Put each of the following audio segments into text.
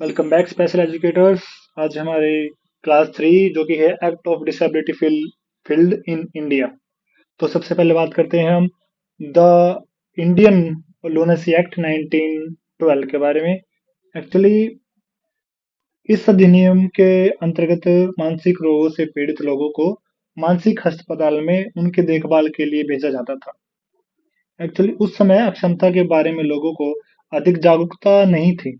Welcome back special educators. आज हमारे class 3 जो कि है act of disability field in India. तो सबसे पहले बात करते हैं हम द इंडियन लूनेसी एक्ट 1912 के बारे में। एक्चुअली इस अधिनियम के अंतर्गत मानसिक रोगों से पीड़ित लोगों को मानसिक अस्पताल में उनके देखभाल के लिए भेजा जाता था। एक्चुअली उस समय अक्षमता के बारे में लोगों को अधिक जागरूकता नहीं थी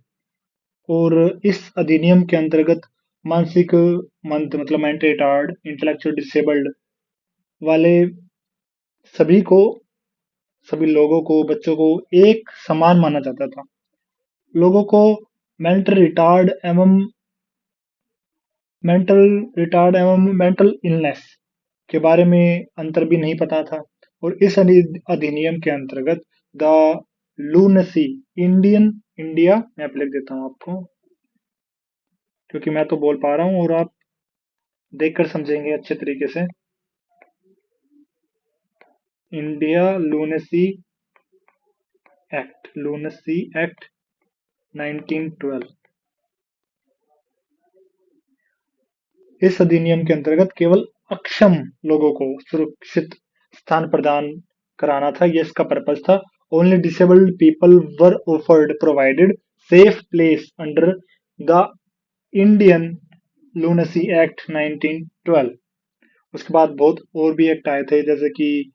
और इस अधिनियम के अंतर्गत मानसिक मंद मतलब मेंटल रिटार्ड, इंटेलेक्चुअल डिसेबल्ड वाले सभी को सभी लोगों को बच्चों को एक समान माना जाता था। लोगों को मेंटल रिटार्ड एवं मेंटल मेंटल इलनेस के बारे में अंतर भी नहीं पता था और इस अधिनियम के अंतर्गत द लूनेसी इंडियन इंडिया मैं लिख देता हूँ आपको, क्योंकि मैं तो बोल पा रहा हूँ और आप देखकर समझेंगे अच्छे तरीके से। India lunacy act 1912। इस अधिनियम के अंतर्गत केवल अक्षम लोगों को सुरक्षित स्थान प्रदान कराना था, ये इसका पर्पज था। Only disabled people were offered provided safe place under the Indian lunacy act 1912। उसके बाद बहुत और भी एक्ट आए थे, जैसे कि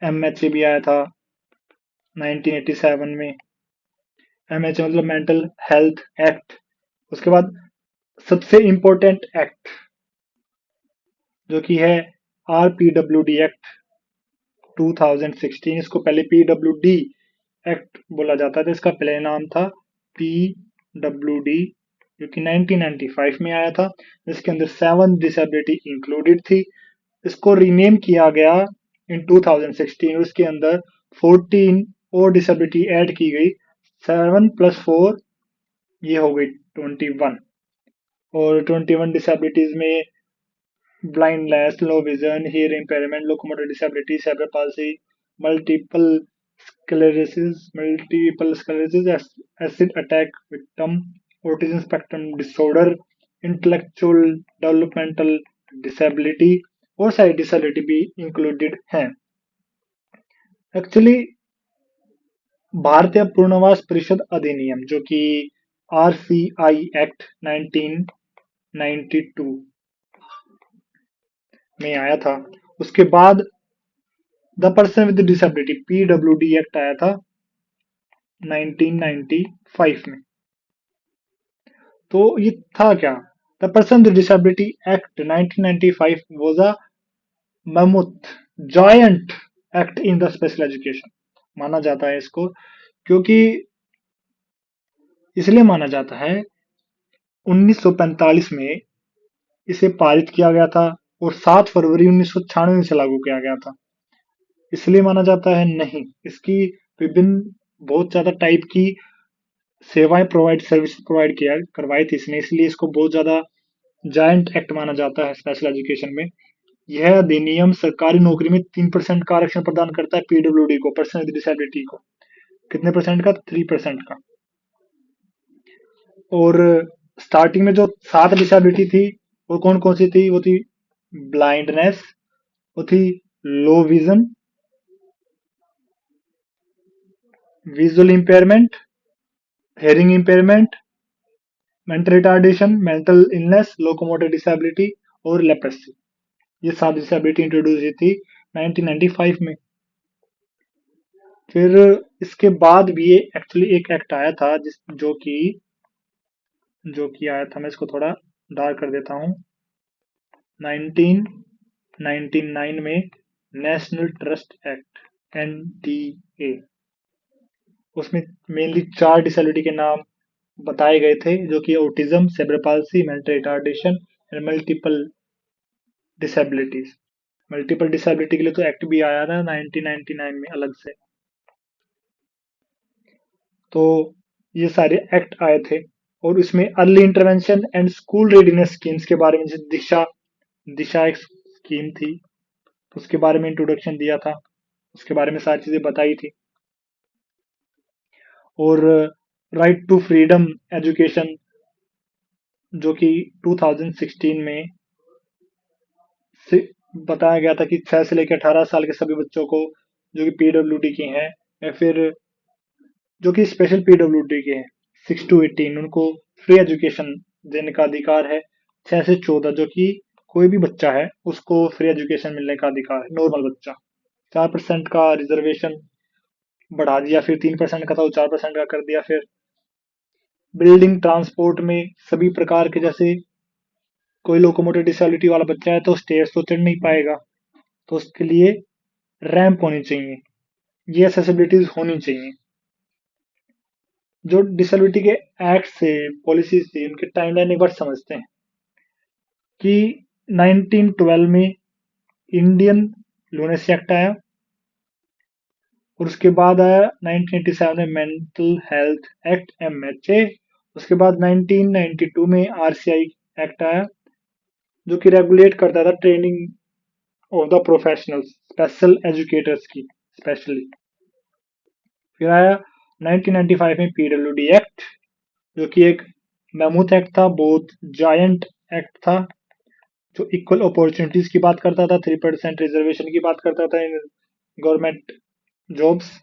एमएचए भी आया था 1987 में। एमएचए मतलब मेंटल हेल्थ एक्ट। उसके बाद सबसे इम्पोर्टेंट एक्ट जो कि है आरपीडब्ल्यूडी एक्ट 2016। इसको पहले पीडब्ल्यूडी एक्ट बोला जाता था, इसका पहले नाम था पीडब्ल्यूडी, जो कि 1995 में आया था, जिसके अंदर 7 डिसेबिलिटी इंक्लूडेड थी। इसको रीनेम किया गया इन 2016। उसके अंदर 14 और डिसेबिलिटी ऐड की गई। 7 + 4 ये हो गई 21। और 21 डिसेबिलिटीज में blindness, low vision, hearing impairment, locomotor disability, cerebral palsy, multiple sclerosis, acid attack victim, autism spectrum disorder, intellectual developmental disability और सारी डिसेबिलिटी भी इंक्लूडेड हैं। एक्चुअली भारतीय पूर्णवास परिषद अधिनियम जो कि आरसीआई एक्ट 1992 में आया था, उसके बाद the person with disability PWD act आया था 1995 में। तो ये था क्या? The person with disability act 1995 was a mammoth giant act in the special education. माना जाता है इसको, क्योंकि इसलिए माना जाता है 1945 में इसे पारित किया गया था और 7 फरवरी 1996 से लागू किया गया था। इसलिए माना जाता है नहीं, इसकी विभिन्न बहुत ज्यादा टाइप की सेवाएं सर्विस प्रोवाइड किया करवाई थी इसने, इसलिए इसको बहुत ज्यादा जायंट एक्ट माना जाता है स्पेशल एजुकेशन में। यह अधिनियम सरकारी नौकरी में 3% का आरक्षण प्रदान करता है पीडब्ल्यूडी को, पर्सन विद डिसेबिलिटी को। कितने परसेंट का? 3% का। और स्टार्टिंग में जो 7 डिसेबिलिटी थी वो कौन कौन सी थी? वो थी ब्लाइंडनेस, वो थी low vision, visual impairment, hearing impairment, mental retardation, mental illness, locomotor disability और लेप्रेसी। ये 7 डिसेबिलिटी इंट्रोड्यूस हुई थी 1995 में। फिर इसके बाद भी एक्चुअली एक एक्ट आया था जो कि आया था, मैं इसको थोड़ा डार्क कर देता हूँ। 1999 में नेशनल ट्रस्ट एक्ट एनटीए। उसमें मेनली 4 डिसेबिलिटी के नाम बताए गए थे, जो कि autism, cerebral palsy, mental retardation and multiple disabilities. Multiple disability के लिए तो एक्ट भी आया था 1999 में अलग से। तो ये सारे एक्ट आए थे और इसमें early intervention and school readiness schemes के बारे में, जैसे दिशा दिशा एक स्कीम थी, उसके बारे में इंट्रोडक्शन दिया था, उसके बारे में सारी चीजें बताई थी। और राइट टू फ्रीडम एजुकेशन, जो कि 2016 में से बताया गया था कि 6 से लेकर 18 साल के सभी बच्चों को, जो कि पीडब्ल्यूडी के हैं, या फिर जो कि स्पेशल पीडब्ल्यूडी के हैं, 6 to 18, उनको फ्री एजुकेशन देने का अधिकार है। 6 से 14, जो कि कोई भी बच्चा है उसको फ्री एजुकेशन मिलने का अधिकार है, नॉर्मल बच्चा। 4% का रिजर्वेशन बढ़ा दिया, फिर 3% का था वो 4% का कर दिया। फिर बिल्डिंग ट्रांसपोर्ट में सभी प्रकार के, जैसे कोई लोकोमोटिव डिसेबिलिटी वाला बच्चा है तो स्टेयर्स तो चढ़ नहीं पाएगा, तो उसके लिए रैंप होनी चाहिए, ये एक्सेसिबिलिटीज होनी चाहिए। जो डिसेबिलिटी के एक्ट से, पॉलिसीज थी, उनके टाइमलाइन एक बार समझते हैं कि 1912 में इंडियन लूनेसी एक्ट आया, और उसके बाद आया 1987 में मेंटल हेल्थ एक्ट, MHA। उसके बाद 1992 में RCI एक्ट आया, जो कि रेगुलेट करता था training of the professionals, special educators की स्पेशली। फिर आया 1995 में PWD एक्ट, जो कि एक मैमूथ एक्ट था, बहुत जायंट एक्ट था, जो इक्वल अपॉर्चुनिटीज की बात करता था, 3% रिजर्वेशन की बात करता था इन गवर्नमेंट जॉब्स।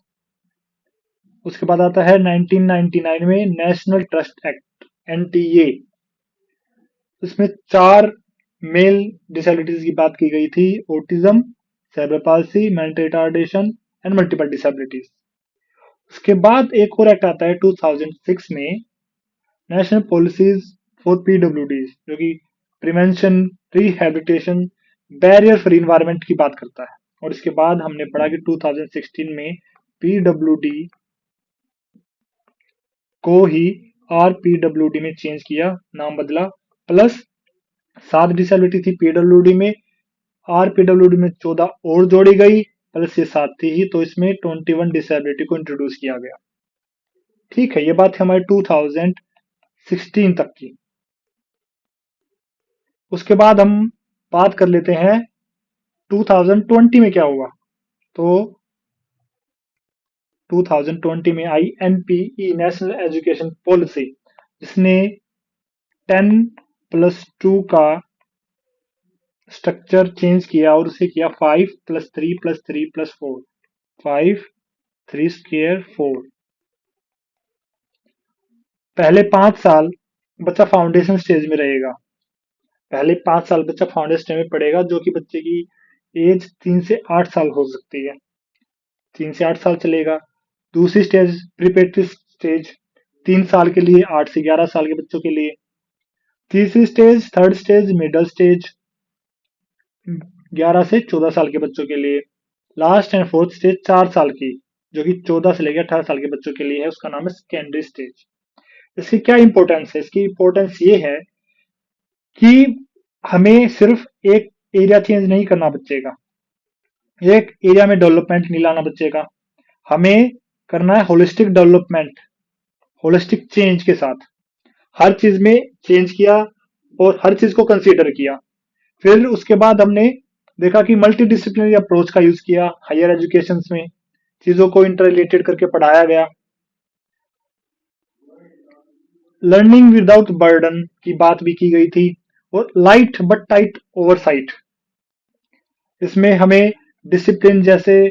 उसके बाद आता है 1999 में नेशनल ट्रस्ट एक्ट, NTA। इसमें 4 मेल डिसेबिलिटीज की बात की गई थी: autism, cerebral palsy, mental retardation and multiple disabilities. उसके बाद एक और एक्ट आता है 2006 में, नेशनल पॉलिसीज फॉर PWDs, जो कि prevention, rehabilitation, barrier free environment की बात करता है। और इसके बाद हमने पढ़ा कि 2016 में PWD को ही RPWD में चेंज किया, नाम बदला, प्लस 7 डिसेबिलिटी थी PWD में, RPWD में 14 और जोड़ी गई, प्लस ये 7 थी ही, तो इसमें 21 डिसेबिलिटी को इंट्रोड्यूस किया गया। ठीक है, ये बात है हमारे 2016 तक की। उसके बाद हम बात कर लेते हैं 2020 में क्या हुआ। तो 2020 में आई NPE, नेशनल एजुकेशन पॉलिसी, जिसने 10+2 का स्ट्रक्चर चेंज किया और उसे किया 5+3+3+4, 5 3 स्क्वायर 4। पहले 5 साल बच्चा फाउंडेशन स्टेज में रहेगा, पहले 5 साल बच्चा फाउंडेशन स्टेज में पढ़ेगा, जो कि बच्चे की एज 3 से 8 साल हो सकती है, 3 से 8 साल चलेगा। दूसरी स्टेज प्रिपरेटरी स्टेज, 3 साल के लिए, 8 से 11 साल के बच्चों के लिए। तीसरी stage, third stage, middle stage, 11 से 14 साल के बच्चों के लिए। लास्ट एंड फोर्थ स्टेज 4 साल की, जो कि 14 से लेकर 18 साल के बच्चों के लिए है, उसका नाम है सेकेंडरी स्टेज। इसकी क्या इंपॉर्टेंस है? इसकी इंपॉर्टेंस ये है कि हमें सिर्फ एक एरिया चेंज नहीं करना बच्चे का, एक एरिया में डेवलपमेंट नहीं लाना बच्चे का, हमें करना है होलिस्टिक डेवलपमेंट, होलिस्टिक चेंज के साथ हर चीज में चेंज किया और हर चीज को कंसीडर किया। फिर उसके बाद हमने देखा कि मल्टी डिसिप्लिनरी अप्रोच का यूज किया हायर एजुकेशन में, चीजों को इंटर रिलेटेड करके पढ़ाया गया। लर्निंग विदाउट बर्डन की बात भी की गई थी, और लाइट बट टाइट ओवरसाइट। इसमें हमें डिसिप्लिन जैसे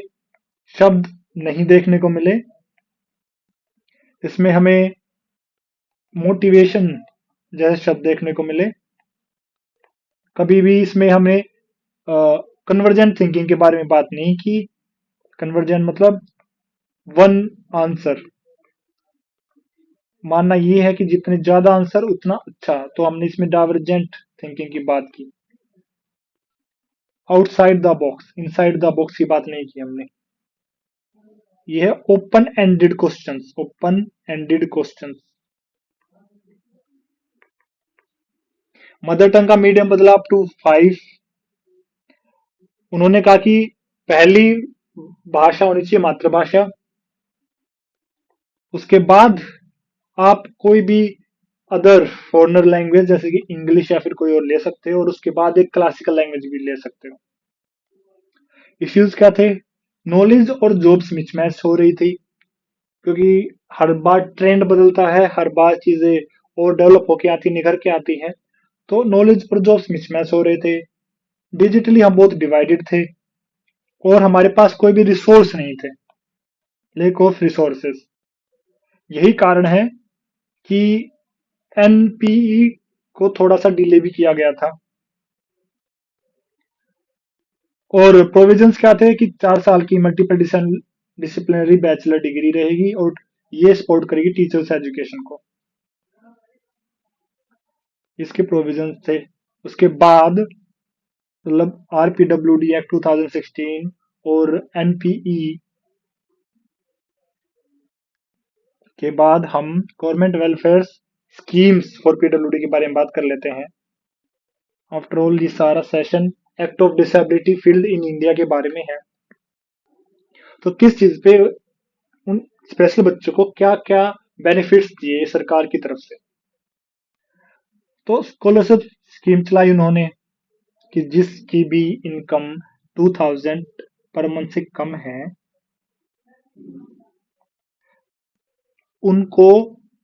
शब्द नहीं देखने को मिले, इसमें हमें मोटिवेशन जैसे शब्द देखने को मिले। कभी भी इसमें हमने कन्वर्जेंट थिंकिंग के बारे में बात नहीं की। कन्वर्जेंट मतलब वन आंसर, मानना ये है कि जितने ज्यादा आंसर उतना अच्छा, तो हमने इसमें डाइवर्जेंट थिंकिंग की बात की। Outside the box, inside the box की बात नहीं की हमने। ये है open ended questions, open ended questions. Mother tongue का मीडियम बदला अप टू 5। उन्होंने कहा कि पहली भाषा होनी चाहिए मातृभाषा, उसके बाद आप कोई भी अदर फॉरेनर लैंग्वेज जैसे कि इंग्लिश या फिर कोई और ले सकते हो, और उसके बाद एक क्लासिकल लैंग्वेज भी ले सकते हो। इश्यूज क्या थे? नॉलेज और जॉब्स मिसमैच हो रही थी, क्योंकि हर बार ट्रेंड बदलता है, हर बार चीजें और डेवलप होके आती, निखर के आती हैं। तो नॉलेज पर जॉब्स मिसमैच हो रहे थे। डिजिटली हम बहुत डिवाइडेड थे और हमारे पास कोई भी रिसोर्स नहीं थे। Lake of resources. यही कारण है कि एनपीई को थोड़ा सा डिले भी किया गया था। और प्रोविजंस क्या थे कि 4 साल की मल्टीपल डिसिप्लिनरी बैचलर डिग्री रहेगी और ये सपोर्ट करेगी टीचर्स एजुकेशन को। इसके प्रोविजंस थे। उसके बाद मतलब आरपीडब्ल्यूडी एक्ट 2016 और एनपीई के बाद हम government welfare schemes for PWD के बारे में बात कर लेते हैं। आफ्टर ऑल ये सारा session act of disability field in India के बारे में है। तो किस चीज पे उन स्पेशल बच्चों को क्या क्या बेनिफिट्स दिए सरकार की तरफ से। तो स्कॉलरशिप स्कीम चलाई उन्होंने कि जिसकी भी इनकम 2000 पर मंथ से कम है उनको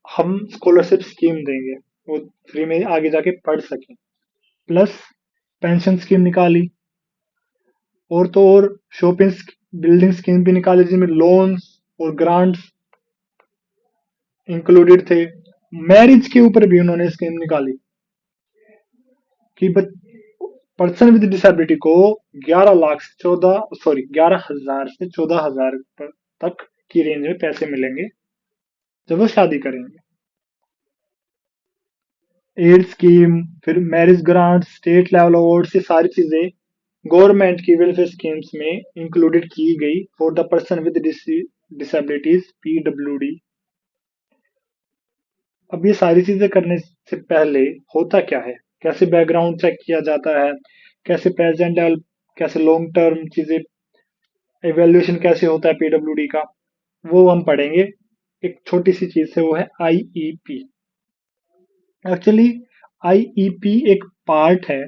हम स्कॉलरशिप स्कीम देंगे, वो फ्री में आगे जाके पढ़ सकें। प्लस पेंशन स्कीम निकाली और तो और शॉपिंग बिल्डिंग स्कीम भी निकाली जिसमें लोन्स और ग्रांट्स इंक्लूडेड थे। मैरिज के ऊपर भी उन्होंने स्कीम निकाली कि पर्सन विद डिसेबिलिटी को 11 लाख से 11,000 से 14,000 तक की रेंज में पैसे मिलेंगे जब वो शादी करेंगे। एड स्कीम, फिर marriage grant, state level award, ये सारी चीजें गवर्नमेंट की वेलफेयर स्कीम्स में इंक्लूडेड की गई for the person with disabilities PWD. अब ये सारी चीजें करने से पहले होता क्या है, कैसे बैकग्राउंड चेक किया जाता है, कैसे प्रेजेंट कैसे लॉन्ग टर्म चीजें एवेल्युएशन कैसे होता है पीडब्ल्यूडी का, वो हम पढ़ेंगे। एक छोटी सी चीज है वो है आईईपी। एक्चुअली आईईपी एक पार्ट है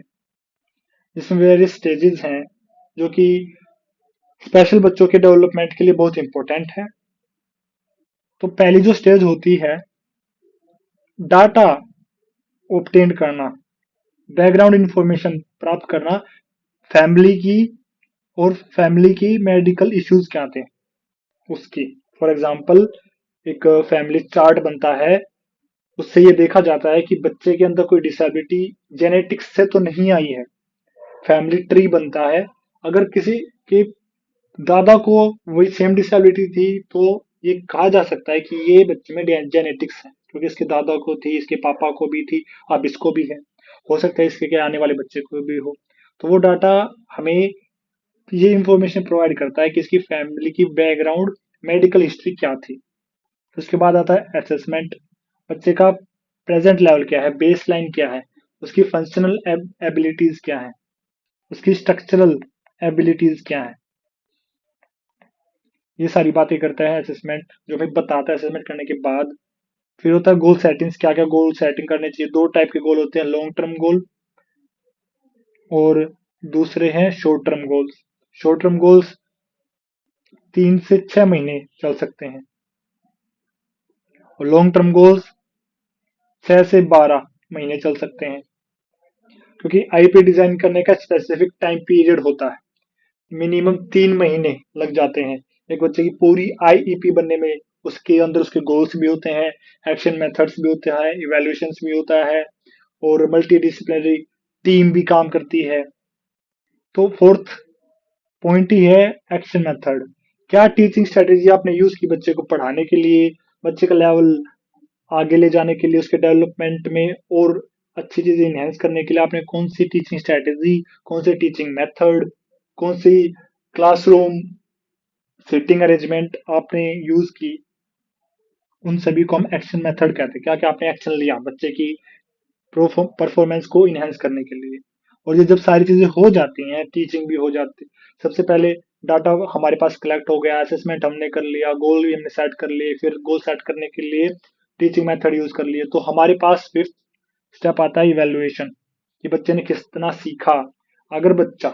जिसमें वेरियस स्टेजेस हैं जो कि स्पेशल बच्चों के डेवलपमेंट के लिए बहुत इंपॉर्टेंट है। तो पहली जो स्टेज होती है डाटा ऑब्टेन करना, बैकग्राउंड इंफॉर्मेशन प्राप्त करना, फैमिली की और फैमिली की मेडिकल इश्यूज क्या थे उसकी। फॉर एग्जांपल एक फैमिली चार्ट बनता है, उससे ये देखा जाता है कि बच्चे के अंदर कोई डिसेबिलिटी जेनेटिक्स से तो नहीं आई है। फैमिली ट्री बनता है, अगर किसी के दादा को वही सेम डिसेबिलिटी थी तो ये कहा जा सकता है कि ये बच्चे में जेनेटिक्स है क्योंकि इसके दादा को थी, इसके पापा को भी थी, अब इसको भी है, हो सकता है इसके आने वाले बच्चे को भी हो। तो वो डाटा हमें ये इंफॉर्मेशन प्रोवाइड करता है कि इसकी फैमिली की बैकग्राउंड मेडिकल हिस्ट्री क्या थी। तो उसके बाद आता है असेसमेंट, बच्चे का प्रेजेंट लेवल क्या है, बेस लाइन क्या है, उसकी फंक्शनल एबिलिटीज क्या है, उसकी स्ट्रक्चरल एबिलिटीज क्या है, ये सारी बातें करता है असेसमेंट, जो हमें बताता है असेसमेंट करने के बाद। फिर होता है गोल सेटिंग्स, क्या क्या गोल सेटिंग करने चाहिए। दो टाइप के गोल होते हैं, लॉन्ग टर्म गोल और दूसरे हैं short term goals. Short term goals 3 से 6 महीने चल सकते हैं और लॉन्ग टर्म गोल्स 6 से 12 महीने चल सकते हैं क्योंकि आईपी डिजाइन करने का स्पेसिफिक टाइम पीरियड होता है। मिनिमम 3 महीने लग जाते हैं एक बच्चे की पूरी आईईपी बनने में। उसके अंदर उसके गोल्स भी होते हैं, एक्शन मेथड्स भी होते हैं, इवेल्युएशंस भी होता है और मल्टी डिसिप्लिनरी टीम भी काम करती है। तो फोर्थ पॉइंट ही है एक्शन मेथड। क्या टीचिंग स्ट्रेटेजी आपने यूज की बच्चे को पढ़ाने के लिए, बच्चे का लेवल आगे ले जाने के लिए, उसके डेवलपमेंट में और अच्छी चीजें इनहेंस करने के लिए आपने कौन सी टीचिंग स्ट्रेटेजी, कौन से टीचिंग मेथड, कौन सी क्लासरूम सिटिंग अरेंजमेंट आपने यूज की, उन सभी को हम एक्शन मेथड कहते हैं। क्या क्या आपने एक्शन लिया बच्चे की परफॉर्मेंस को इनहेंस करने के लिए। और ये जब सारी चीजें हो जाती हैं, टीचिंग भी हो जाती, सबसे पहले डाटा हमारे पास कलेक्ट हो गया, असेसमेंट हमने कर लिया, गोल भी हमने सेट कर लिए, फिर गोल सेट करने के लिए टीचिंग मेथड यूज कर लिए, तो हमारे पास फिफ्थ स्टेप आता है इवेल्युएशन कि बच्चे ने कितना सीखा। अगर बच्चा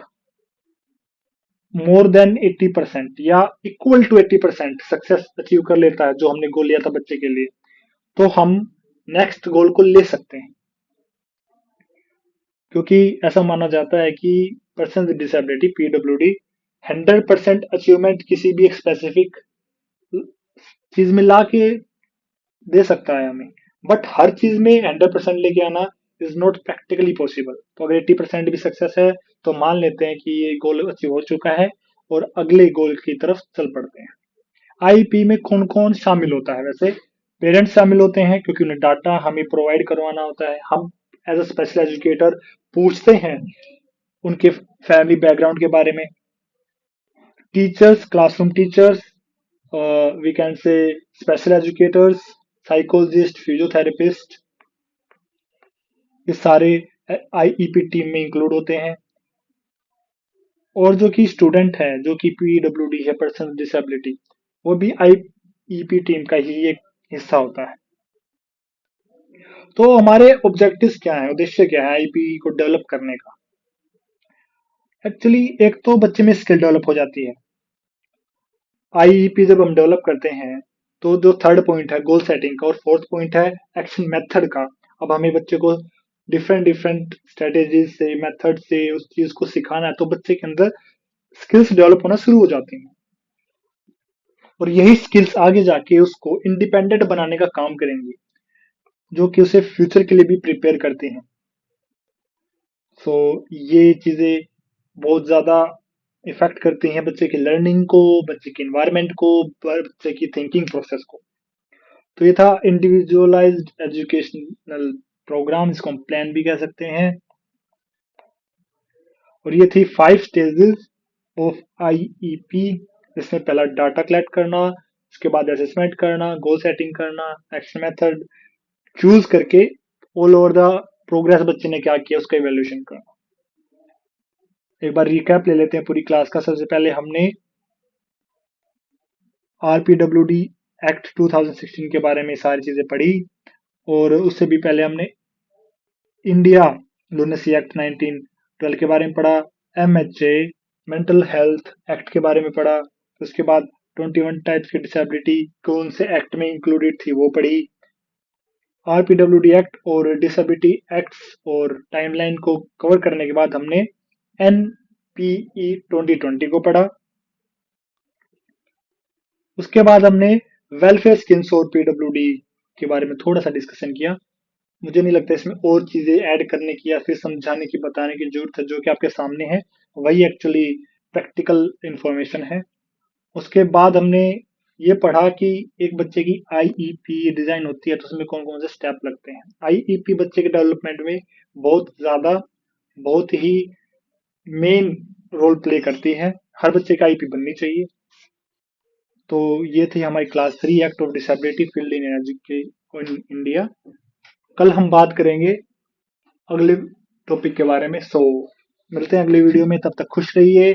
मोर देन 80% या इक्वल टू 80% सक्सेस अचीव कर लेता है जो हमने गोल लिया था बच्चे के लिए, तो हम नेक्स्ट गोल को ले सकते हैं। क्योंकि ऐसा माना जाता है कि person with disability PWD 100% achievement किसी भी एक स्पेसिफिक चीज में ला के दे सकता है हमें, बट हर चीज में 100% लेके आना इज नॉट प्रैक्टिकली पॉसिबल। तो अगर 80% भी सक्सेस है तो मान लेते हैं कि ये गोल अचीव हो चुका है और अगले गोल की तरफ चल पड़ते हैं। आईपी में कौन कौन शामिल होता है? वैसे पेरेंट्स शामिल होते हैं क्योंकि उन्हें डाटा हमें प्रोवाइड करवाना होता है। हम एज अ स्पेशल एजुकेटर पूछते हैं उनके फैमिली बैकग्राउंड के बारे में। Teachers, classroom teachers, we can say special educators, psychologist, physiotherapist, ये सारे आईईपी टीम में इंक्लूड होते हैं। और जो कि स्टूडेंट है जो कि पीडब्ल्यूडी है, पर्सन विद डिसेबिलिटी, वो भी आईईपी टीम का ही एक हिस्सा होता है। तो हमारे ऑब्जेक्टिव्स क्या है, उद्देश्य क्या है आईपी को डेवलप करने का? एक्चुअली एक तो बच्चे में स्किल डेवलप हो जाती है। आईईपी जब हम डेवलप करते हैं तो जो थर्ड पॉइंट है गोल सेटिंग का और फोर्थ पॉइंट है एक्शन मेथड का। अब हमें बच्चे को डिफरेंट डिफरेंट स्ट्रेटेजीज से, मेथड से उस चीज को सिखाना है, तो बच्चे के अंदर स्किल्स डेवलप होना शुरू हो जाती हैं। और यही स्किल्स आगे जाके उसको इंडिपेंडेंट बनाने का काम करेंगी, जो कि उसे फ्यूचर के लिए भी प्रिपेयर करते हैं। सो ये चीजें बहुत ज्यादा इफेक्ट करती हैं बच्चे की लर्निंग को, बच्चे के इन्वायरमेंट को, बच्चे की थिंकिंग प्रोसेस को। तो ये था इंडिविजुअलाइज्ड एजुकेशनल प्रोग्राम, इसको हम प्लान भी कह सकते हैं। और ये थी 5 स्टेजेस ऑफ आईईपी, जिसमें पहला डाटा कलेक्ट करना, उसके बाद असेसमेंट करना, गोल सेटिंग करना, एक्शन मेथड चूज करके ऑल ओवर द प्रोग्रेस बच्चे ने क्या किया उसका इवेल्यूशन करना। एक बार रिकैप ले लेते हैं पूरी क्लास का। सबसे पहले हमने आरपीडब्ल्यूडी एक्ट 2016 के बारे में सारी चीजें पढ़ी, और उससे भी पहले हमने इंडिया लुनेसी एक्ट 1912 के बारे में पढ़ा, एमएचए मेंटल हेल्थ एक्ट के बारे में पढ़ा, उसके बाद 21 टाइप्स की डिसेबिलिटी कौन से एक्ट में इंक्लूडेड थी वो पढ़ी, आरपीडब्ल्यूडी एक्ट और डिसेबिलिटी एक्ट्स और टाइमलाइन को कवर करने के बाद हमने एनपीई 2020 को पढ़ा। उसके बाद हमने वेलफेयर स्कीम्स और पीडब्ल्यूडी के बारे में थोड़ा सा डिस्कशन किया। मुझे नहीं लगता इसमें और चीजें ऐड करने की या फिर समझाने की, बताने की जरूरत है। जो कि आपके सामने है वही एक्चुअली प्रैक्टिकल इंफॉर्मेशन है। उसके बाद हमने ये पढ़ा कि एक बच्चे की आईईपी डिजाइन होती है तो उसमें कौन कौन से स्टेप लगते हैं। आईईपी बच्चे के डेवलपमेंट में बहुत ज्यादा, बहुत ही मेन रोल प्ले करती है। हर बच्चे का आईपी बननी चाहिए। तो ये थी हमारी class 3 act of disability field in education in India. कल हम बात करेंगे अगले टॉपिक के बारे में। सो मिलते हैं अगले वीडियो में, तब तक खुश रहिए।